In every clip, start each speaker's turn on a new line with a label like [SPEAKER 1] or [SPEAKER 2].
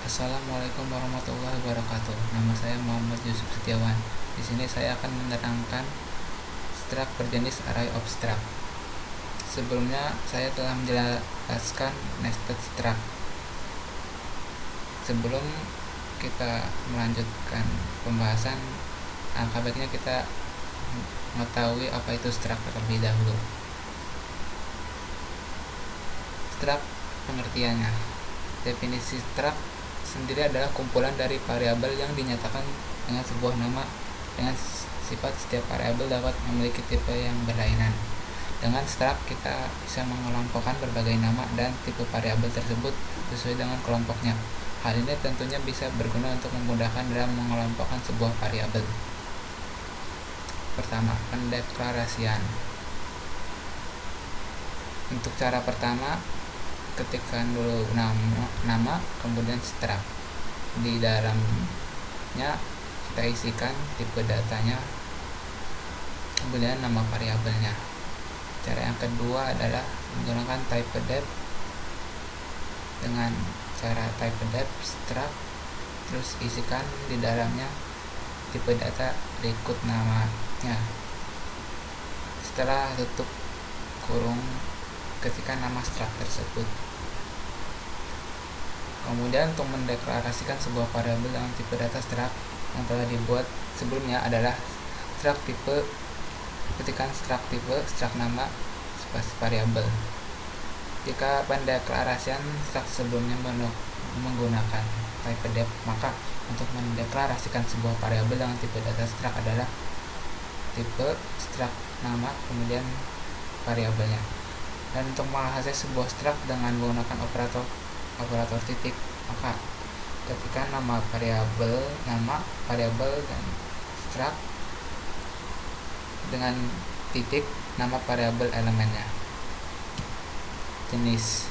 [SPEAKER 1] Assalamualaikum warahmatullahi wabarakatuh. Nama saya Muhammad Yusuf Setiawan. Di sini saya akan menerangkan struct berjenis array of struct. Sebelumnya saya telah menjelaskan nested struct. Sebelum kita melanjutkan pembahasan, angka baiknya kita mengetahui apa itu struct terlebih dahulu. Struct pengertiannya. Definisi struct sendiri adalah kumpulan dari variabel yang dinyatakan dengan sebuah nama. Dengan sifat setiap variabel dapat memiliki tipe yang berlainan. Dengan struct kita bisa mengelompokkan berbagai nama dan tipe variabel tersebut sesuai dengan kelompoknya. Hal ini tentunya bisa berguna untuk memudahkan dalam mengelompokkan sebuah variabel. Pertama, pendeklarasian. Untuk cara pertama, ketikkan dulu nama kemudian struct. Di dalamnya kita isikan tipe datanya, kemudian nama variabelnya. Cara yang kedua adalah menggunakan typedef. Dengan cara typedef struct, terus isikan di dalamnya tipe data berikut namanya. Setelah tutup kurung, ketikkan nama struct tersebut. Kemudian untuk mendeklarasikan sebuah variabel dengan tipe data struct yang telah dibuat sebelumnya adalah struct tipe. Ketikkan struct tipe, struct nama, spasi variabel. Jika pendeklarasian struct sebelumnya menggunakan typedef, maka untuk mendeklarasikan sebuah variabel dengan tipe data struct adalah tipe, struct nama, kemudian variabelnya. Dan untuk mengakses sebuah struct dengan menggunakan operator titik, maka ketikkan nama variabel, dan struct dengan titik nama variabel elemennya. Jenis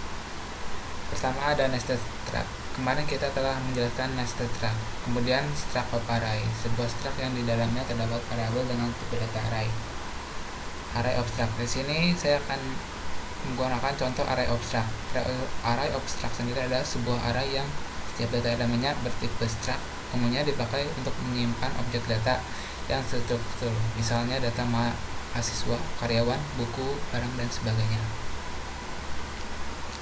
[SPEAKER 1] pertama ada nested struct. Kemarin kita telah menjelaskan nested struct. Kemudian struct of array, sebuah struct yang di dalamnya terdapat variabel dengan tipe data array. Array of struct. Di sini saya akan menggunakan contoh array of struct. Array of struct sendiri adalah sebuah array yang setiap data elemennya bertipe struct, umumnya dipakai untuk menyimpan objek data yang struktur, misalnya data mahasiswa, karyawan, buku, barang, dan sebagainya.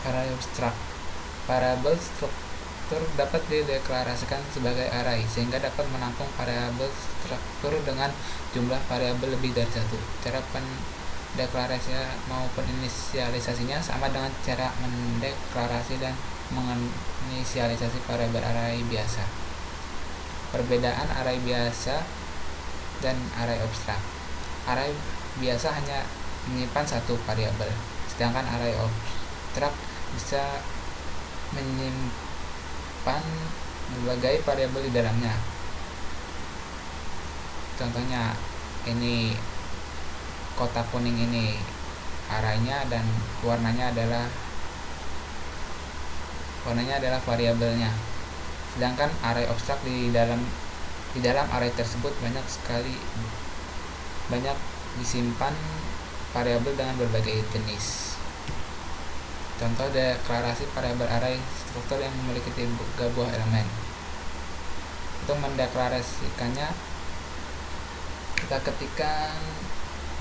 [SPEAKER 1] Array of struct. Variabel struktur dapat dideklarasikan sebagai array sehingga dapat menampung variabel struktur dengan jumlah variabel lebih dari satu. Cara deklarasinya maupun inisialisasinya sama dengan cara mendeklarasi dan menginisialisasi variabel array biasa. Perbedaan array biasa dan array of struct. Array biasa hanya menyimpan satu variabel, sedangkan array of struct bisa menyimpan berbagai variabel di dalamnya. Contohnya ini kotak kuning ini arraynya dan warnanya adalah variabelnya. Sedangkan array of struct di dalam array tersebut banyak disimpan variabel dengan berbagai jenis. Contoh deklarasi variabel array struktur yang memiliki 3 buah elemen. Untuk mendeklarasikannya kita ketikkan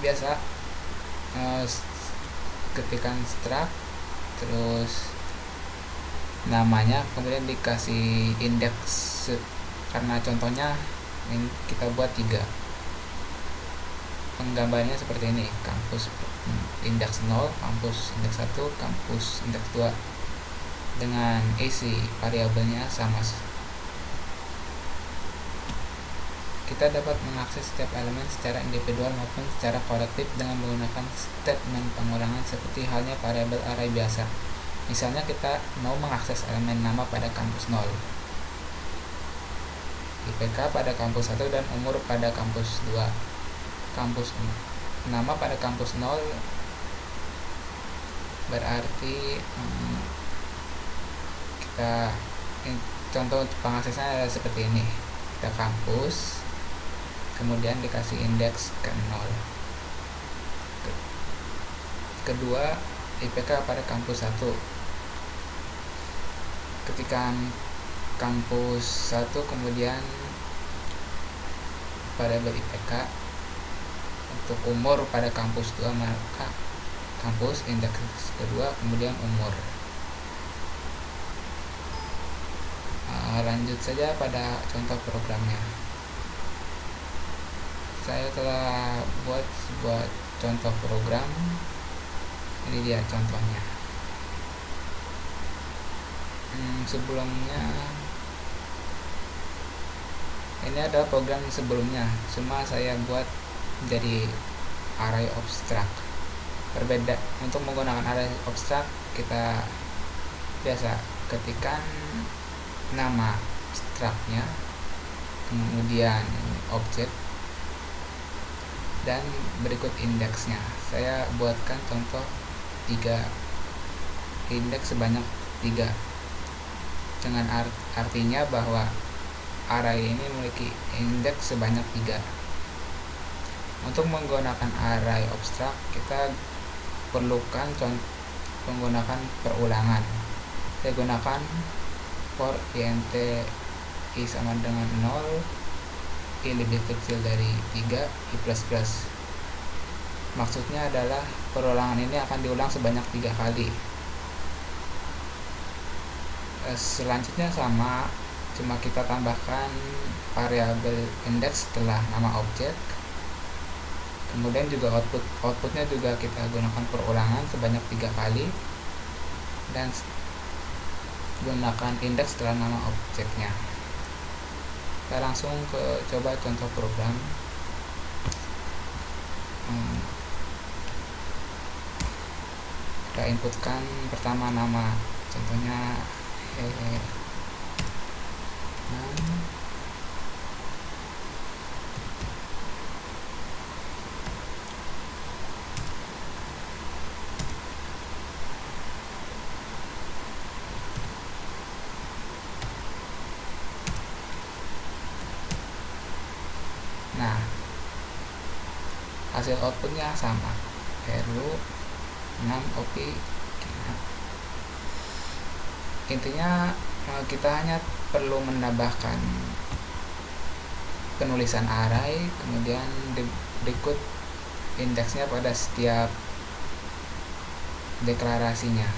[SPEAKER 1] biasa, ketikkan struct, terus namanya, kemudian dikasih indeks, karena contohnya ini kita buat 3. Penggambarnya seperti ini: kampus indeks 0, kampus indeks 1, kampus indeks 2, dengan isi variabelnya sama. Kita dapat mengakses setiap elemen secara individual maupun secara kolektif dengan menggunakan statement pengulangan seperti halnya variabel array biasa. Misalnya kita mau mengakses elemen nama pada kampus 0, IPK pada kampus 1, dan umur pada kampus 2. Kampus nama pada kampus 0 berarti contoh pengaksesnya adalah seperti ini. Kita kampus, kemudian dikasih indeks ke 0. Kedua, IPK pada kampus 1. Ketika kampus 1, kemudian variabel IPK. Untuk umur pada kampus 2, maka kampus indeks kedua, kemudian umur. Lanjut saja pada contoh programnya. Saya telah buat sebuah contoh program. Ini dia contohnya. Sebelumnya ini adalah program sebelumnya, cuma saya buat jadi array obstruct. Berbeda, untuk menggunakan array obstruct kita biasa ketikkan nama structnya, kemudian objek, dan berikut indeksnya. Saya buatkan contoh 3 indeks sebanyak 3 dengan artinya bahwa array ini memiliki indeks sebanyak 3. Untuk menggunakan array obstruct kita perlukan menggunakan perulangan. Saya gunakan for int i sama dengan 0, i lebih kecil dari 3, i plus plus. Maksudnya adalah perulangan ini akan diulang sebanyak 3 kali. Selanjutnya sama, cuma kita tambahkan variabel indeks setelah nama objek. Kemudian juga outputnya juga kita gunakan perulangan sebanyak 3 kali, dan gunakan indeks setelah nama objeknya. Kita langsung ke coba contoh program. Kita inputkan pertama nama, contohnya Nah, hasil outputnya sama, hello 6 op. Intinya kita hanya perlu menambahkan penulisan array, kemudian berikut indeksnya pada setiap deklarasinya.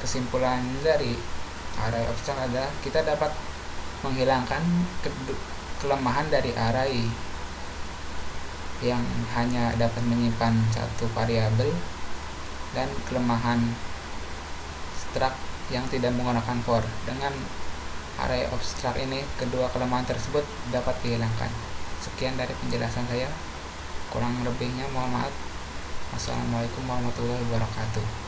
[SPEAKER 1] Kesimpulan dari array obstruct adalah kita dapat menghilangkan kelemahan dari array yang hanya dapat menyimpan satu variabel, dan kelemahan struct yang tidak menggunakan for. Dengan array obstruct ini, kedua kelemahan tersebut dapat dihilangkan. Sekian dari penjelasan saya, kurang lebihnya mohon maaf. Wassalamualaikum warahmatullahi wabarakatuh.